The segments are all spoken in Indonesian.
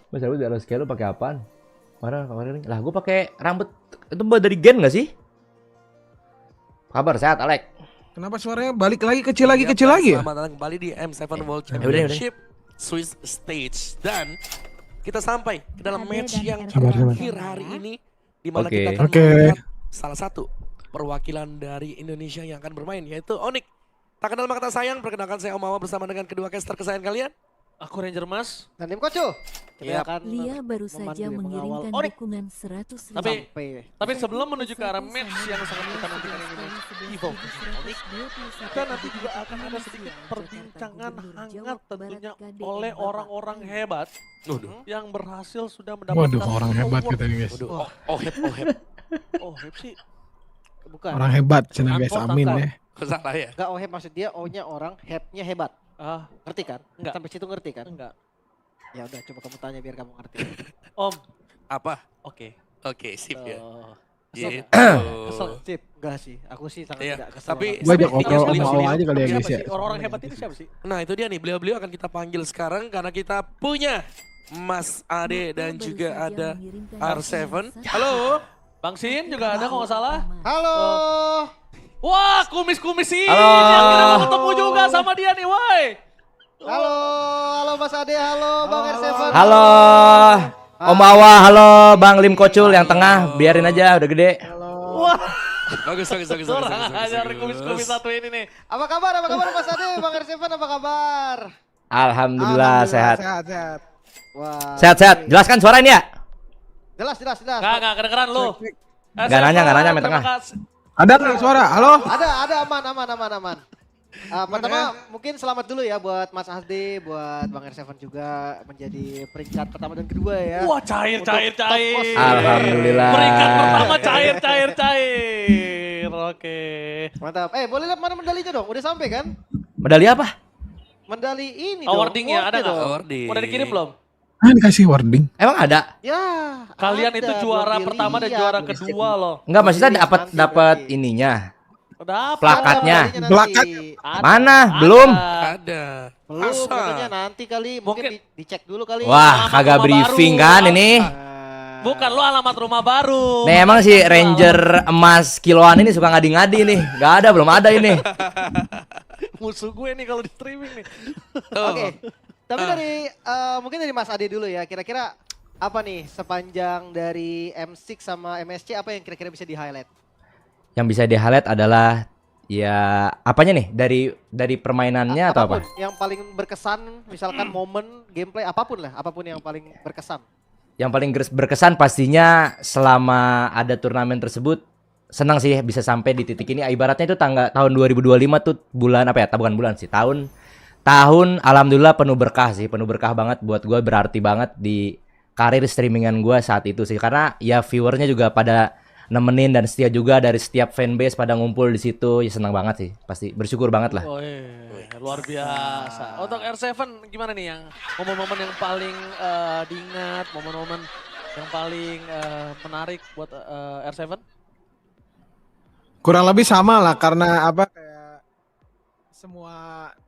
Mas rambut dari scale lu pakai apaan? Kemarin lah gue pakai rambut itu buat dari Gen nggak sih? Kabar sehat Alek? Kenapa suaranya balik lagi kecil lagi ya? Selamat datang kembali di M7 World udah. Championship Swiss Stage. Dan kita sampai ke dalam match yang Sabar. terakhir hari ini, di mana Oke. kita akan Oke. melihat salah satu perwakilan dari Indonesia yang akan bermain, yaitu Onyx. Tak kenal maka tak sayang, perkenalkan saya Om Awa bersama dengan kedua caster kesayangan kalian. Aku Ranger Mas. Dan tim Koco. Yap. Kita akan Lia baru saja mengirimkan Onyx. dukungan 100.000. Tapi sebelum menuju ke arah match yang sangat kita nantikan ini, Evo Onyx, kita nanti juga akan ada sedikit perbincangan hangat tentunya oleh orang-orang hebat yang berhasil sudah mendapatkan. Waduh, orang hebat award. katanya guys. Waduh, oh hep. Oh, Hep sih. bukan. Orang hebat, cina guys, Angkot, amin angkot. ya. Salah ya? Enggak oheb maksud dia, O-nya orang, heb-nya hebat. Ah, Ngerti kan? Enggak. Sampai situ ngerti kan? enggak. Ya udah coba kamu tanya biar kamu ngerti. Om, Apa? oke. Oke, sip ya. Oh, Gitu. Kesel. Sip, enggak sih. Aku sih sangat Iya, tidak kesel. tapi- banget. Gue ajak Tapi ngobrol beliau- sama Awa aja kali ya Siapa guys ya. sih? Orang-orang hebat ini siapa sih? Nah itu dia nih, beliau-beliau akan kita panggil sekarang karena kita punya Mas Ade dan juga ada R7. Halo, Bang Sin juga ada kalau nggak salah. Halo. Wah, kumis-kumis ini Halo. yang kita mau ketemu juga sama dia nih, woi. Halo, halo Mas Ade, halo Bang R7. Halo, Om Awa, halo Bang Lim Kocul yang tengah, biarin aja udah gede. Wah, Bagus. kurang ajar kumis-kumis satu ini nih. Apa kabar Mas Ade? Bang R7 apa kabar? Alhamdulillah sehat. Sehat. Wah. Sehat. Jelaskan suara ini ya. Jelas. Nggak kedengeran lu. Nggak nanya, main tengah. Ada nggak suara? Halo? Ada aman. Pertama mungkin selamat dulu ya buat Mas Ade, buat Bang R7 juga menjadi peringkat pertama dan kedua ya. Wah, cair. Alhamdulillah. Peringkat pertama cair. Oke. Mantap. Boleh lihat mana medalinya dong? Udah sampai kan? Medali apa? Medali ini dong. Awardingnya ada nggak? Awarding. Udah dikirim belum? Ah, dikasih wording. Emang ada? Ya. Kalian ada, itu juara belum pertama dan dilihat. juara kedua loh. Enggak, maksudnya dapat Nanti dapat berarti. ininya. Udah apa? Plakatnya. Ada medalinya nanti. Plakat. Ada, Mana? ada. Belum? Ada. Belum, Masa? pokoknya nanti kali mungkin Mungkin- dicek dulu kali. Wah, kagak rumah briefing baru. kan ini. Bukan lo alamat rumah baru. Nih emang si Ranger emas kiloan ini suka ngadi-ngadi nih. Gak ada, belum ada ini. Musuh gue nih kalau di streaming nih. Oke. Tapi mungkin dari Mas Ade dulu ya. Kira-kira apa nih sepanjang dari M6 sama MSC apa yang kira-kira bisa di-highlight? Yang bisa di-highlight adalah ya apanya nih? Dari permainannya atau apa? Apapun yang paling berkesan, misalkan momen, gameplay, apapun yang paling berkesan. Yang paling berkesan pastinya selama ada turnamen tersebut senang sih bisa sampai di titik ini. Ibaratnya itu tahun 2025 tuh bulan apa ya? Bukan bulan sih, tahun alhamdulillah penuh berkah sih, penuh berkah banget buat gue, berarti banget di karir streamingan gue saat itu sih, karena ya viewernya juga pada nemenin dan setia juga dari setiap fanbase pada ngumpul di situ, ya senang banget sih, pasti bersyukur banget lah. Luar biasa. Untuk R7 gimana nih yang momen-momen yang paling diingat, momen-momen yang paling menarik buat R7? Kurang lebih sama lah karena apa kayak semua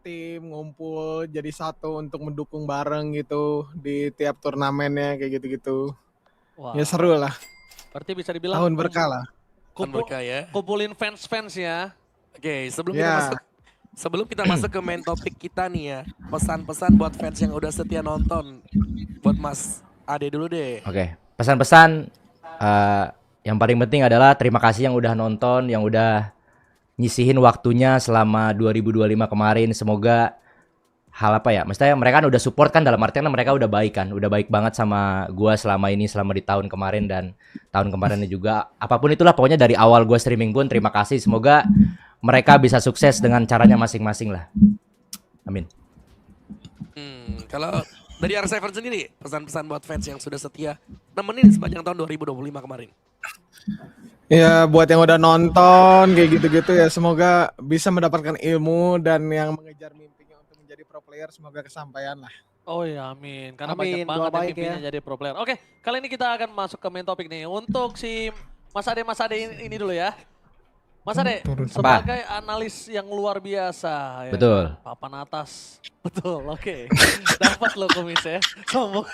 tim ngumpul jadi satu untuk mendukung bareng gitu di tiap turnamennya kayak gitu-gitu. Wah, Ya seru lah. berarti bisa dibilang Tahun berkah lah. Kan berkah ya. kumpulin fans-fans ya. Oke, Ya. sebelum kita masuk ke main topik kita nih ya, pesan-pesan buat fans yang udah setia nonton, buat Mas Ade dulu deh. Oke, pesan-pesan yang paling penting adalah terima kasih yang udah nonton, yang udah nyisihin waktunya selama 2025 kemarin. Semoga hal apa ya, maksudnya mereka kan udah support kan, dalam artian mereka udah baik kan, udah baik banget sama gua selama ini, selama di tahun kemarin dan tahun kemarinnya juga. Apapun itulah pokoknya dari awal gua streaming pun terima kasih. Semoga mereka bisa sukses dengan caranya masing-masing lah. Amin. Kalau dari R7 sendiri, pesan-pesan buat fans yang sudah setia nemenin sepanjang tahun 2025 kemarin. Ya buat yang udah nonton kayak gitu-gitu ya semoga bisa mendapatkan ilmu dan yang mengejar mimpinya untuk menjadi pro player semoga kesampaian lah. Oh ya, amin. Karena Amin, banyak banget doa yang baik mimpinya ya. jadi pro player. Oke, kali ini kita akan masuk ke main topik nih. Untuk si Mas Ade ini dulu ya. Mas Ade, Turun. sebagai analis yang luar biasa. Ya, Betul. papan atas. Betul, oke. Dapat lo kumis ya. Sombong.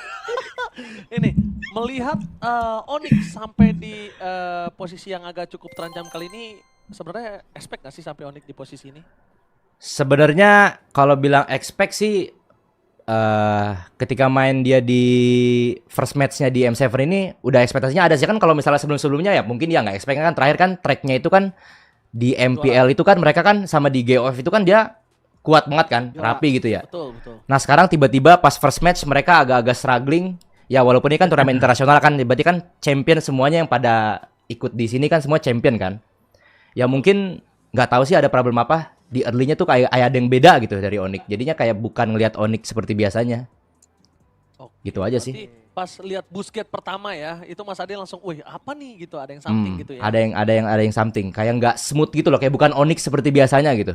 Ini, melihat Onyx sampai di posisi yang agak cukup terancam kali ini, sebenarnya expect gak sih sampai Onyx di posisi ini? Sebenarnya kalau bilang expect sih ketika main dia di first match-nya di M7 ini udah ekspektasinya ada sih kan. Kalau misalnya sebelum-sebelumnya ya mungkin dia nggak expect kan, terakhir kan tracknya itu kan di MPL itu kan mereka kan sama di GOF itu kan dia kuat banget kan, Juara. rapi gitu ya. Betul, betul. Nah sekarang tiba-tiba pas first match mereka agak-agak struggling. Ya walaupun ini kan turnamen internasional kan, berarti kan champion semuanya yang pada ikut di sini kan semua champion kan. Ya mungkin nggak tahu sih ada problem apa di early-nya tuh kayak ada yang beda gitu dari Onyx. Jadinya kayak bukan ngelihat Onyx seperti biasanya. Oke, Gitu aja sih. berarti pas lihat Busquets pertama ya, itu Mas Ade langsung, wih apa nih gitu, ada yang something gitu ya. Ada yang something. Kayak nggak smooth gitu loh, kayak bukan Onyx seperti biasanya gitu.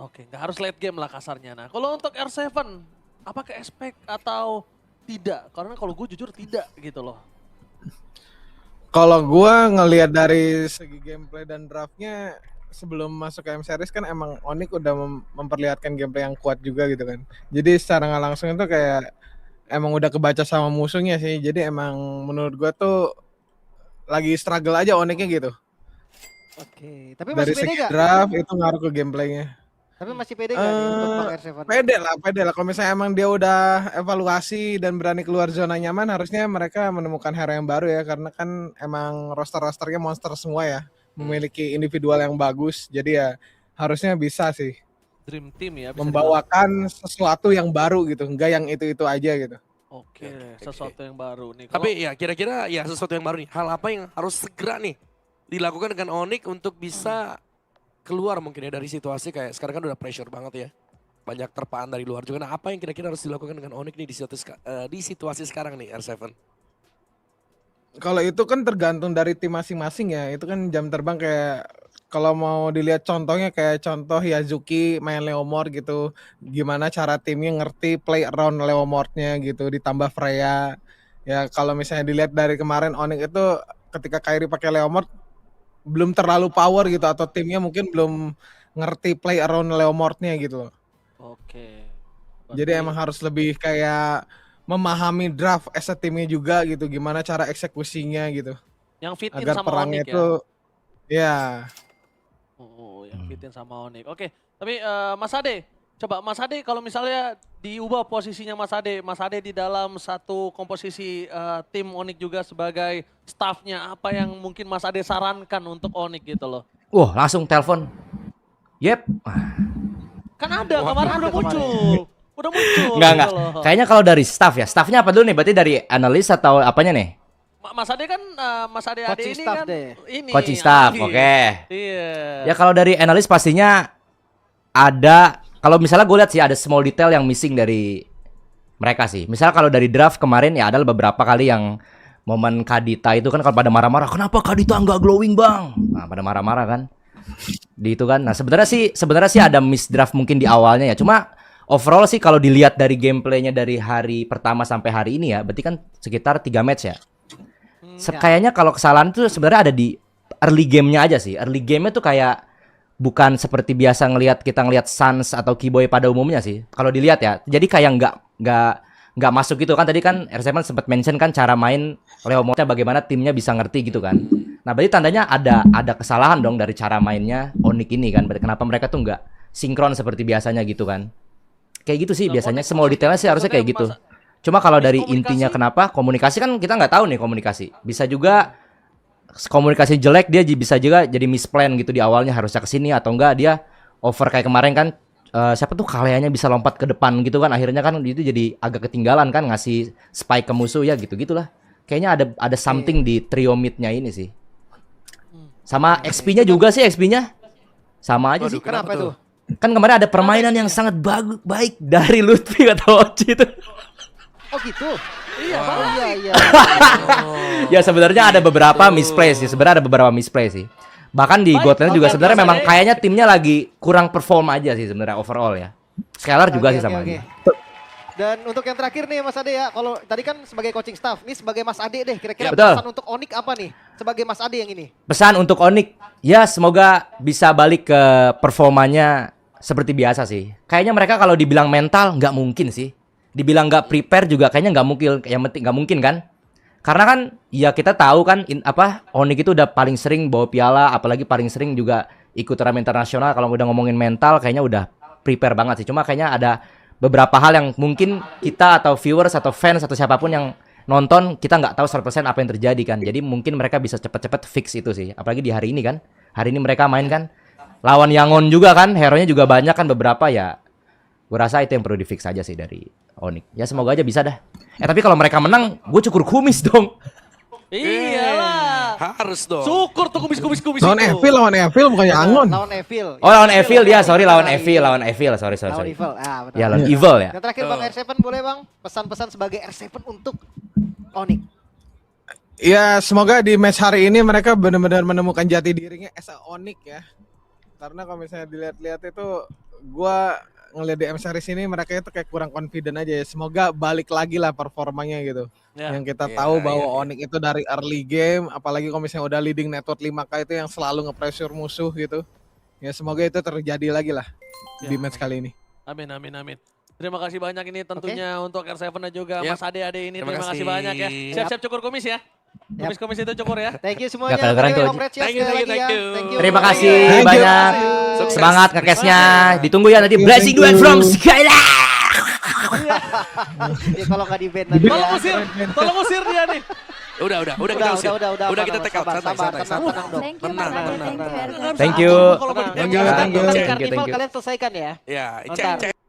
Oke, nggak harus late game lah kasarnya. Nah, kalau untuk R7, apakah expect atau tidak? Karena kalau gue jujur tidak gitu loh. Kalau gua ngelihat dari segi gameplay dan draftnya sebelum masuk ke M series kan emang Onyx udah memperlihatkan gameplay yang kuat juga gitu kan. Jadi secara nggak langsung itu kayak emang udah kebaca sama musuhnya sih. Jadi emang menurut gua tuh lagi struggle aja Onyxnya gitu. Oke, tapi Dari masih pede segi gak? draft itu ngaruh ke gameplaynya. Tapi masih pede gak nih untuk Bang R7? Pede lah. Kalau misalnya emang dia udah evaluasi dan berani keluar zona nyaman, harusnya mereka menemukan hero yang baru ya. Karena kan emang roster-rosternya monster semua ya. Memiliki individual yang bagus. Jadi ya harusnya bisa sih Dream team ya. bisa membawakan sesuatu yang baru gitu. Enggak yang itu-itu aja gitu. dibilang. Oke, sesuatu yang baru nih. Tapi ya kira-kira ya sesuatu yang baru nih. Hal apa yang harus segera nih dilakukan dengan Onyx untuk bisa keluar mungkin ya dari situasi kayak sekarang kan udah pressure banget ya. Banyak terpaan dari luar juga. Nah apa yang kira-kira harus dilakukan dengan Onyx nih di situasi sekarang nih R7? Kalau itu kan tergantung dari tim masing-masing ya. Itu kan jam terbang kayak kalau mau dilihat contohnya kayak contoh Yazuki main Leomord gitu. Gimana cara timnya ngerti play around Leomordnya gitu. Ditambah Freya. Ya kalau misalnya dilihat dari kemarin Onyx itu ketika Kairi pakai Leomord belum terlalu power gitu. Atau timnya mungkin belum ngerti play around Leomordnya gitu loh. Oke. Jadi emang harus lebih kayak memahami draft as a timnya juga gitu. Gimana cara eksekusinya gitu. Yang fit in Agar sama perangnya Onyx ya. itu ya. Oh, yang fit in sama Onyx. Oke, tapi Mas Ade, coba Mas Ade kalau misalnya diubah posisinya Mas Ade di dalam satu komposisi tim Onyx juga sebagai staffnya, apa yang mungkin Mas Ade sarankan untuk Onyx gitu loh? Wah, langsung telepon. Yep. Kan ada, kemarin udah muncul. Udah muncul. Enggak. gitu loh. Kayaknya kalau dari staff ya. Staffnya apa dulu nih? Berarti dari analis atau apanya nih? Mas Ade kan, Mas Ade Coaching ini staff kan deh. ini. Coaching staff, ahli. oke. Iya. Ya kalau dari analis pastinya ada, kalau misalnya gue lihat sih ada small detail yang missing dari mereka sih. Misalnya kalau dari draft kemarin ya ada beberapa kali yang momen Kadita itu kan kalau pada marah-marah, kenapa Kadita nggak glowing bang? Nah pada marah-marah kan. Di itu kan. Nah sebenarnya sih ada miss draft mungkin di awalnya ya. Cuma overall sih kalau dilihat dari gameplaynya dari hari pertama sampai hari ini ya, berarti kan sekitar 3 match ya. Kayaknya kalau kesalahan itu sebenarnya ada di early game-nya aja sih. Early game-nya tuh kayak bukan seperti biasa kita ngelihat Suns atau Keyboy pada umumnya sih. Kalau dilihat ya. Jadi kayak nggak masuk gitu kan. Tadi kan R7 sempat mention kan cara main Leomordnya bagaimana timnya bisa ngerti gitu kan. Nah, berarti tandanya ada kesalahan dong dari cara mainnya Onyx ini kan. Berarti kenapa mereka tuh nggak sinkron seperti biasanya gitu kan. Kayak gitu sih Nah, biasanya Onyx small detailnya sih harusnya kayak gitu. Cuma kalau dari Miskomunikasi? intinya kenapa komunikasi kan kita nggak tahu nih komunikasi. Bisa juga komunikasi jelek dia bisa juga jadi misplan gitu di awalnya harusnya kesini atau enggak dia over kayak kemarin kan siapa tuh Kaleanya bisa lompat ke depan gitu kan akhirnya kan itu jadi agak ketinggalan kan ngasih spike ke musuh ya gitu-gitulah. Kayaknya ada something di trio mid-nya ini sih. Sama XP-nya juga sih XP-nya. Sama aja sih. Kenapa itu? Kan kemarin ada permainan yang sangat baik dari Lutfi atau Oci itu. Oh gitu? Iya, Oh iya. Ya sebenarnya ada beberapa misplay sih. Sebenarnya ada beberapa misplay sih. Bahkan di Baik, Godland juga oke, sebenarnya Mas memang Ade. kayaknya timnya lagi kurang perform aja sih sebenarnya overall ya. Scalar juga Oke, sih sama oke, aja. oke. Dan untuk yang terakhir nih Mas Ade ya, kalau tadi kan sebagai coaching staff, nih sebagai Mas Ade deh, kira-kira Betul. pesan untuk Onyx apa nih? sebagai Mas Ade yang ini. Pesan untuk Onyx, ya semoga bisa balik ke performanya seperti biasa sih. Kayaknya mereka kalau dibilang mental nggak mungkin sih. Dibilang nggak prepare juga kayaknya nggak mungkin. Yang penting nggak mungkin kan? Karena kan ya kita tahu kan Onyx itu udah paling sering bawa piala, apalagi paling sering juga ikut turnamen internasional. Kalau udah ngomongin mental kayaknya udah prepare banget sih. Cuma kayaknya ada beberapa hal yang mungkin kita atau viewers atau fans atau siapapun yang nonton kita nggak tahu 100% apa yang terjadi kan. Jadi mungkin mereka bisa cepet-cepet fix itu sih. Apalagi di hari ini kan. Hari ini mereka main kan lawan Yangon juga kan. Hero-nya juga banyak kan beberapa ya. Gue rasa itu yang perlu di fix aja sih dari Onyx. Ya semoga aja bisa dah. Tapi kalau mereka menang, gue cukur kumis dong. Iyalah. Harus dong. Syukur tuh kumis-kumis Lawan Evil bukannya Angon. Lawan Evil. Oh lawan Evil ya, sorry lawan Evil. Sorry. Lawan Evil. Ah, betul. Ya lawan Evil ya. Yang terakhir Bang R7 boleh Bang pesan-pesan sebagai R7 untuk Onyx. Ya semoga di match hari ini mereka benar-benar menemukan jati dirinya as a Onyx ya. Karena kalau misalnya dilihat-lihat itu gua ngeliat di M series ini mereka itu kayak kurang confident aja ya. Semoga balik lagi lah performanya gitu. Ya. Yang kita Ya, tahu bahwa ya. Onyx itu dari early game, apalagi kalau misalnya udah leading network 5K itu yang selalu nge-pressure musuh gitu. Ya semoga itu terjadi lagi lah di match kali ini. Amin. Terima kasih banyak ini tentunya untuk R7 dan juga Yap. Mas Ade ini. Terima Terima kasih kasih. banyak ya. Siap-siap cukur kumis ya. Kumis-kumis itu cukur ya. Thank you semuanya. Gak keren tuh. Congrats ya Thank you, sekali thank lagi you. ya. Thank you. Terima kasih Thank you. banyak. Sukses. Semangat ngecashnya. Ditunggu ya nanti Thank you, blessing thank duet you. from Skylar. Ya, kalau nggak di band nanti ya. Tolong usir dia nih. Udah kita usir. Udah Kita take out. sabar, Santai. tenang dong. Thank you Tenang, Mas Ade, tenang. thank you RK. Thank you. Kalau nggak Thank you, Nanti thank you. nanti Thank you, Karnival thank you. kalian selesaikan ya. Ya, Ntar. cek.